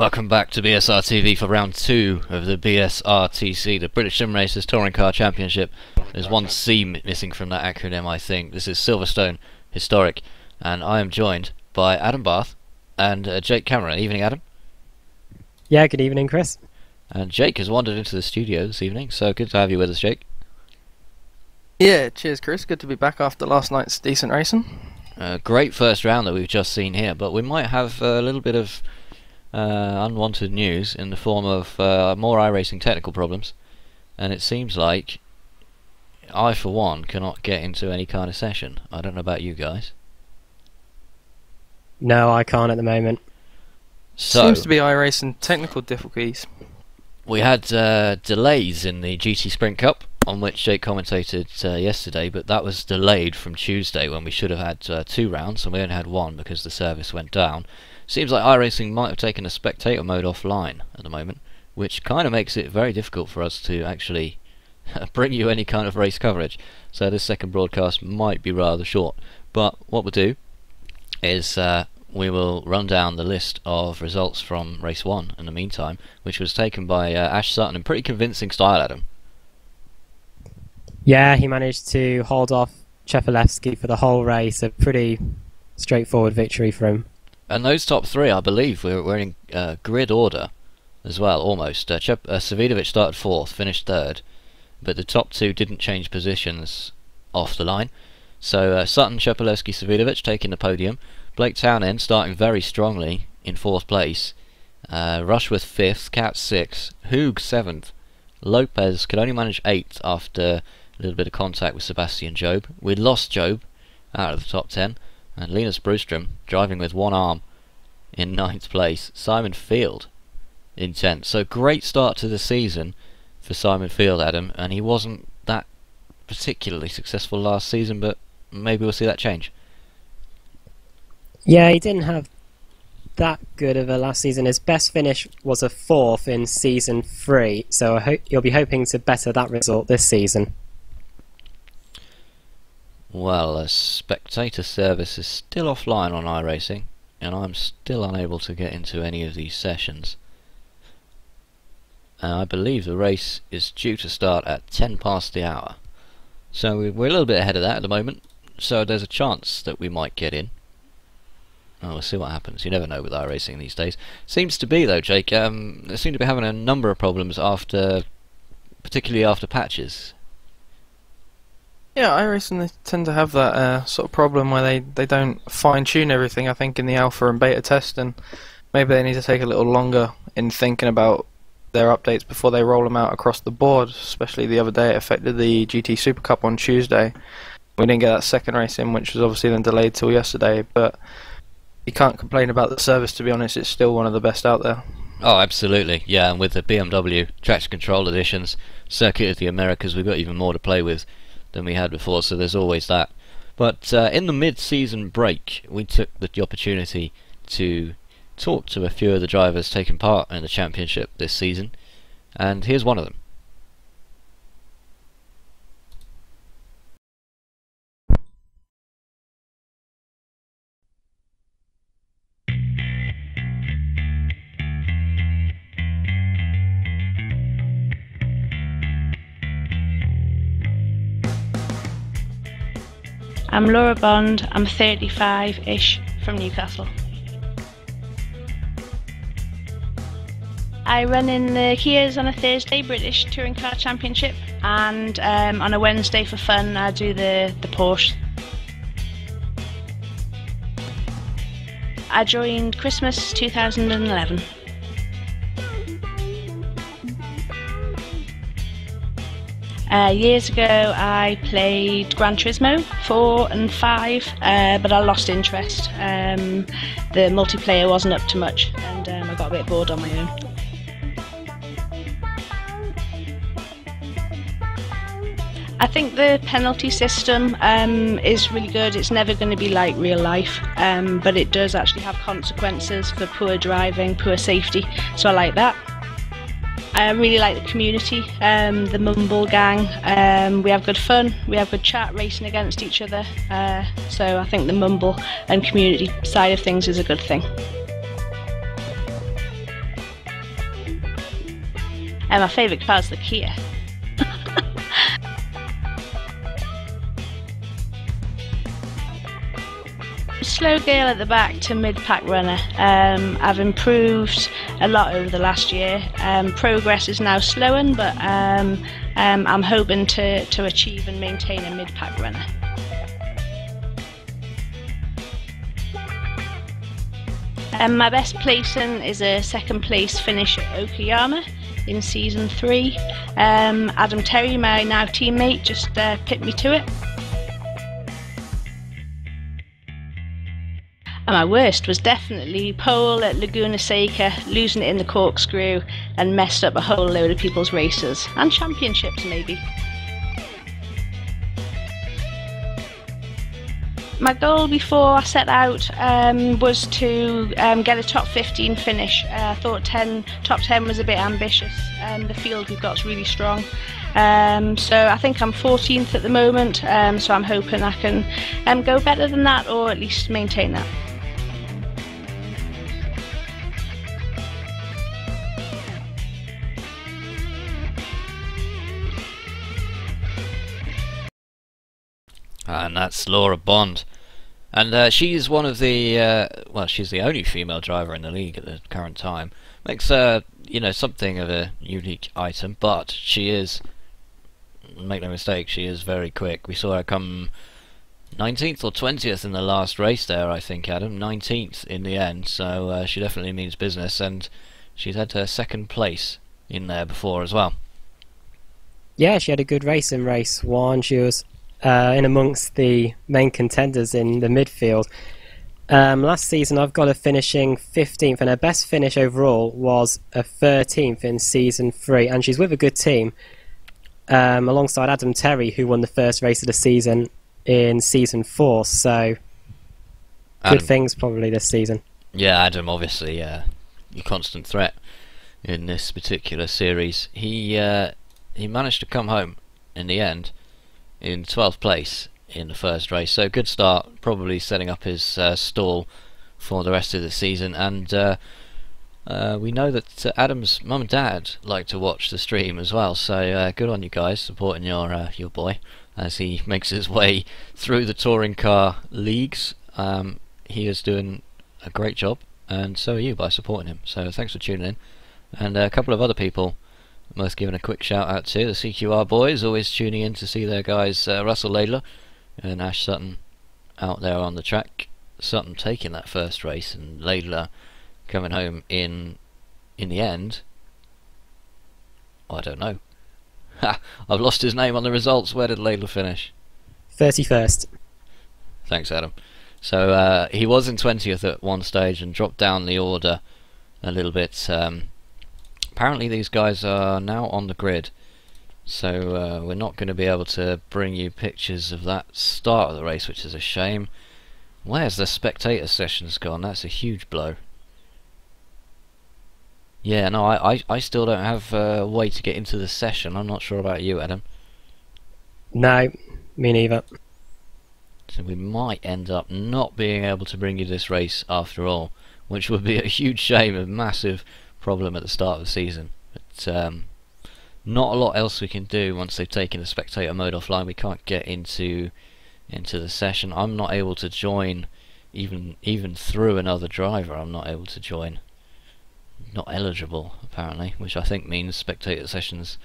Welcome back to BSRTV for round 2 of the BSRTC, the British Sim Racers Touring Car Championship. There's one C missing from that acronym, I think. This is Silverstone Historic, and I am joined by Adam Bath and Jake Cameron. Evening, Adam. Yeah, good evening, Chris. And Jake has wandered into the studio this evening, so good to have you with us, Jake. Yeah, cheers, Chris. Good to be back after last night's decent racing. Great first round that we've just seen here, but we might have a little bit of unwanted news in the form of more iRacing technical problems, and it seems like I, for one, cannot get into any kind of session. I don't know about you guys. No, I can't at the moment. So, seems to be iRacing technical difficulties. we had delays in the GT Sprint Cup, on which Jake commentated yesterday, but that was delayed from Tuesday when we should have had 2 rounds, and we only had 1 because the service went down. Seems like iRacing might have taken a spectator mode offline at the moment, which kind of makes it very difficult for us to actually bring you any kind of race coverage. So this second broadcast might be rather short. But what we'll do is we will run down the list of results from race 1 in the meantime, which was taken by Ash Sutton in pretty convincing style, Adam. Yeah, he managed to hold off Chepelevsky for the whole race. A pretty straightforward victory for him. And those top 3, I believe, were in grid order as well, almost. Savidovic started 4th, finished 3rd, but the top 2 didn't change positions off the line. So Sutton, Chepelevsky, Savidovic taking the podium. Blake Townend starting very strongly in 4th place. Rushworth 5th, Cat 6th, Hoog 7th. Lopez could only manage 8th after a little bit of contact with Sebastian Job. We'd lost Job out of the top 10. And Linus Brustrom driving with 1 arm in 9th place. Simon Field in 10th. So great start to the season for Simon Field, Adam, and he wasn't that particularly successful last season, but maybe we'll see that change. Yeah, he didn't have that good of a last season. His best finish was a 4th in season 3, so I hope you'll be hoping to better that result this season. Well, a spectator service is still offline on iRacing, and I'm still unable to get into any of these sessions. And I believe the race is due to start at 10 past the hour. So we're a little bit ahead of that at the moment, so there's a chance that we might get in. Oh, we'll see what happens. You never know with iRacing these days. Seems to be, though, Jake, they seem to be having a number of problems particularly after patches. Yeah, iRacing, they tend to have that sort of problem where they don't fine-tune everything, I think, in the alpha and beta test, and maybe they need to take a little longer in thinking about their updates before they roll them out across the board. Especially the other day, it affected the GT Super Cup on Tuesday. We didn't get that second race in, which was obviously then delayed till yesterday, but you can't complain about the service, to be honest. It's still one of the best out there. Oh, absolutely, yeah, and with the BMW Traction Control Editions, Circuit of the Americas, we've got even more to play with than we had before, so there's always that. But in the mid-season break, we took the opportunity to talk to a few of the drivers taking part in the championship this season, and here's one of them. I'm Laura Bond, I'm 35-ish from Newcastle. I run in the Kias on a Thursday, British Touring Car Championship, and on a Wednesday for fun I do the Porsche. I joined Christmas 2011. Years ago I played Gran Turismo 4 and 5, but I lost interest. The multiplayer wasn't up to much, and I got a bit bored on my own. I think the penalty system is really good. It's never going to be like real life, but it does actually have consequences for poor driving, poor safety, so I like that. I really like the community, the Mumble gang. We have good fun, we have good chat, racing against each other. So I think the Mumble and community side of things is a good thing. And my favourite car is the Kia. Slow Gale at the back to mid-pack runner. I've improved a lot over the last year. Progress is now slowing, but I'm hoping to achieve and maintain a mid-pack runner. My best placing is a second place finish at Okayama in season 3. Adam Terry, my now teammate, just pipped me to it. And my worst was definitely pole at Laguna Seca, losing it in the corkscrew and messed up a whole load of people's races and championships maybe. My goal before I set out was to get a top 15 finish. I thought top 10 was a bit ambitious. The field we've got is really strong. So I think I'm 14th at the moment, so I'm hoping I can go better than that, or at least maintain that. And that's Laura Bond. And she's one of the, well, she's the only female driver in the league at the current time. Makes her, you know, something of a unique item, but she is, make no mistake, she is very quick. We saw her come 19th or 20th in the last race there, I think, Adam. 19th in the end, so she definitely means business, and she's had her second place in there before as well. Yeah, she had a good race in race 1. She was in amongst the main contenders in the midfield. Last season I've got her finishing 15th, and her best finish overall was a 13th in season 3, and she's with a good team alongside Adam Terry, who won the first race of the season in season 4, so Adam, good things probably this season. Yeah, Adam obviously your constant threat in this particular series. He managed to come home in the end in 12th place in the first race, so good start, probably setting up his stall for the rest of the season. And we know that Adam's mum and dad like to watch the stream as well, so good on you guys supporting your boy as he makes his way through the touring car leagues. He is doing a great job, and so are you by supporting him, so thanks for tuning in. And a couple of other people worth giving a quick shout out to. The CQR boys, always tuning in to see their guys Russell Laidler and Ash Sutton out there on the track. Sutton taking that first race and Laidler coming home in the end. Oh, I don't know. Ha! I've lost his name on the results. Where did Laidler finish? 31st. Thanks, Adam. So he was in 20th at one stage and dropped down the order a little bit. Apparently these guys are now on the grid, so we're not going to be able to bring you pictures of that start of the race, which is a shame. Where's the spectator sessions gone? That's a huge blow. Yeah, no, I still don't have a way to get into the session. I'm not sure about you, Adam. No, me neither. So we might end up not being able to bring you this race after all, which would be a huge shame, a massive problem at the start of the season. But not a lot else we can do once they've taken the spectator mode offline. We can't get into the session. I'm not able to join even through another driver. I'm not able to join. Not eligible apparently, which I think means spectator sessions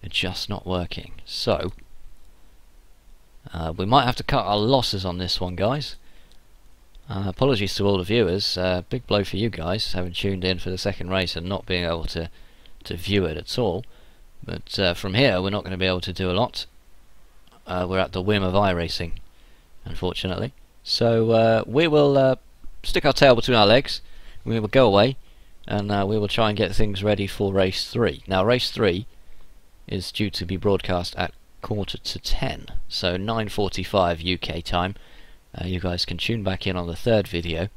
are just not working. So we might have to cut our losses on this one, guys. Apologies to all the viewers. Big blow for you guys having tuned in for the second race and not being able to view it at all. But from here we're not going to be able to do a lot. We're at the whim of iRacing, unfortunately. So we will stick our tail between our legs. We will go away and we will try and get things ready for race 3. Now race 3 is due to be broadcast at 9:45, so 9:45 UK time. You guys can tune back in on the third video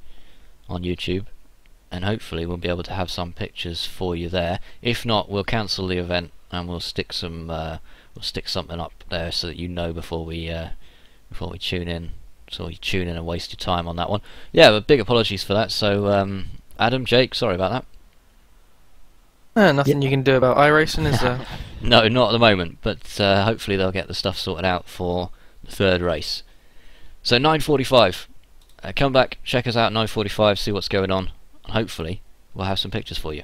on YouTube, and hopefully we'll be able to have some pictures for you there. If not, we'll cancel the event and we'll stick something up there so that you know before we tune in, so you tune in and waste your time on that one. Yeah, but big apologies for that. So Adam, Jake, sorry about that. Nothing you can do about iRacing, is there? No, not at the moment, but hopefully they'll get the stuff sorted out for the third race. So 9:45. Come back, check us out at 9:45, see what's going on, and hopefully we'll have some pictures for you.